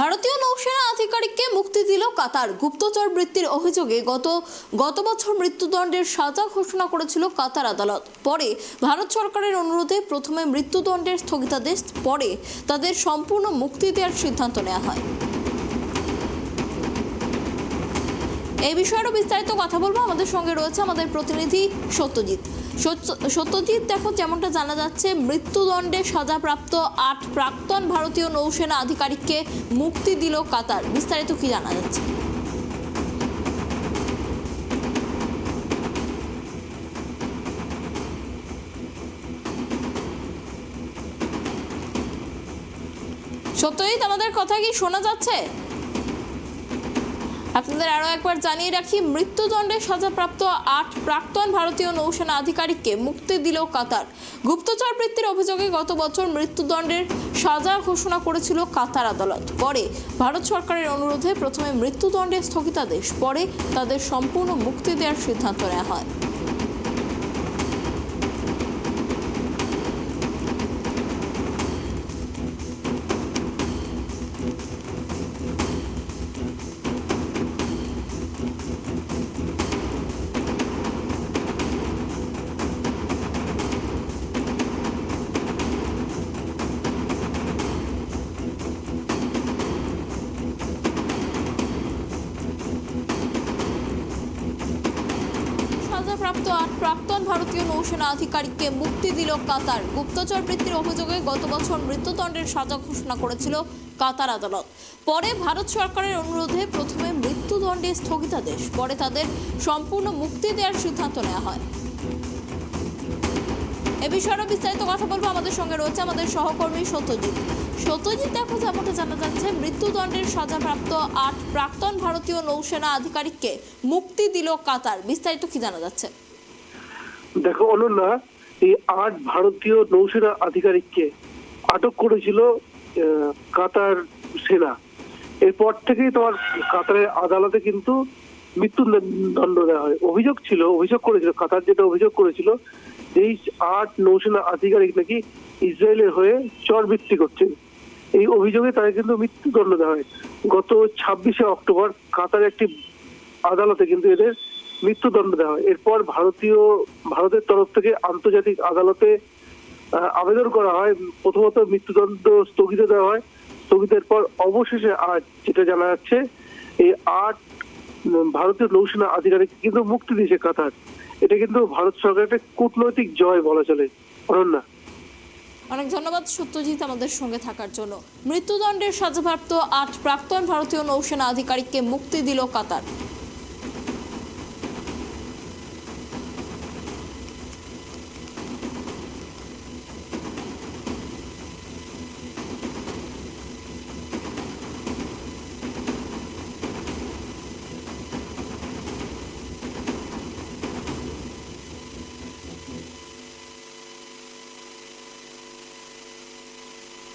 ভারতীয় নৌসেনা আধিকারিককে মুক্তি দিল কাতার। গুপ্তচর বৃত্তির অভিযোগে গত বছর মৃত্যুদণ্ডের সাজা ঘোষণা করেছিল কাতার আদালত। পরে ভারত সরকারের অনুরোধে প্রথমে মৃত্যুদণ্ডের স্থগিতাদেশ, পরে তাদের সম্পূর্ণ মুক্তি দেওয়ার সিদ্ধান্ত নেওয়া হয়। এই বিষয়ে আরো বিস্তারিত কথা বলবো। আমাদের সঙ্গে রয়েছে আমাদের প্রতিনিধি সত্যজিৎ। দেখো, যেমনটা জানা যাচ্ছে, মৃত্যুদণ্ডে সাজাপ্রাপ্ত ৮ প্রাক্তন ভারতীয় নৌসেনা আধিকারিককে মুক্তি দিল কাতার। বিস্তারিত কি জানা যাচ্ছে? সত্যজিৎ, আমাদের কথা কি শোনা যাচ্ছে? আপনাদের আরো একবার জানিয়ে রাখি, মৃত্যুদণ্ডে সাজাপ্রাপ্ত ৮ প্রাক্তন ভারতীয় নৌসেনা আধিকারিককে মুক্তি দিল কাতার। গুপ্তচর বৃত্তির অভিযোগে গত বছর মৃত্যুদণ্ডের সাজা ঘোষণা করেছিল কাতার আদালত। পরে ভারত সরকারের অনুরোধে প্রথমে মৃত্যুদণ্ডের স্থগিতাদেশ, পরে তাদের সম্পূর্ণ মুক্তি দেওয়ার সিদ্ধান্ত নেওয়া হয়। সাজাপ্রাপ্ত ৮ প্রাক্তন ভারতীয় নৌসেনা আধিকারিককে মুক্তি দিল কাতার। গুপ্তচর বৃত্তির অভিযোগে গত বছর মৃত্যুদণ্ডের সাজা ঘোষণা করেছিল কাতার আদালত। পরে ভারত সরকারের অনুরোধে প্রথমে মৃত্যুদণ্ডের স্থগিতাদেশ, পরে তাদের সম্পূর্ণ মুক্তি দেওয়ার সিদ্ধান্ত নেওয়া হয়। এ বিষয়ে আরো বিস্তারিত কথা বলবো। আমাদের সঙ্গে রয়েছে আমাদের সহকর্মী সত্যজিৎ। দেখো, যেমনটা জানা যাচ্ছে, মৃত্যুদণ্ডের সাজাপ্রাপ্ত ৮ প্রাক্তন ভারতীয় নৌসেনা আধিকারিককে মুক্তি দিল কাতার। বিস্তারিত কি জানা যাচ্ছে? দেখো অনন্যা, এই ৮ ভারতীয় নৌসেনা আধিকারিককে আটক করেছিল কাতার সেনা। এরপর থেকেই তোমার কাতারের আদালতে কিন্তু মৃত্যুদণ্ড দেওয়া হয়। অভিযোগ করেছিল কাতার, যেটা অভিযোগ করেছিল, এই ৮ নৌসেনা আধিকারিক নাকি ইসরায়েলের হয়ে চরবৃত্তি করছে। এই অভিযোগে তাদের কিন্তু মৃত্যুদণ্ড দেওয়া হয়। গত ২৬শে অক্টোবর কাতার একটি আদালতে কিন্তু এদের মৃত্যুদণ্ড দেওয়া হয়। এরপর ভারতের তরফ থেকে আন্তর্জাতিক আদালতে আবেদন করা হয়। প্রথমত মৃত্যুদণ্ড স্থগিত দেওয়া হয়। স্থগিতের পর অবশেষে আজ যেটা জানা যাচ্ছে, এই ৮ ভারতীয় নৌসেনা আধিকারিক কিন্তু মুক্তি দিয়েছে কাতার। এটা কিন্তু ভারত সরকারের একটা কূটনৈতিক জয় বলা চলে। অনন্যা, অনেক ধন্যবাদ সত্যজিৎ আমাদের সঙ্গে থাকার জন্য। মৃত্যুদণ্ডের সাজাপ্রাপ্ত ৮ প্রাক্তন ভারতীয় নৌসেনা আধিকারিককে মুক্তি দিল কাতার।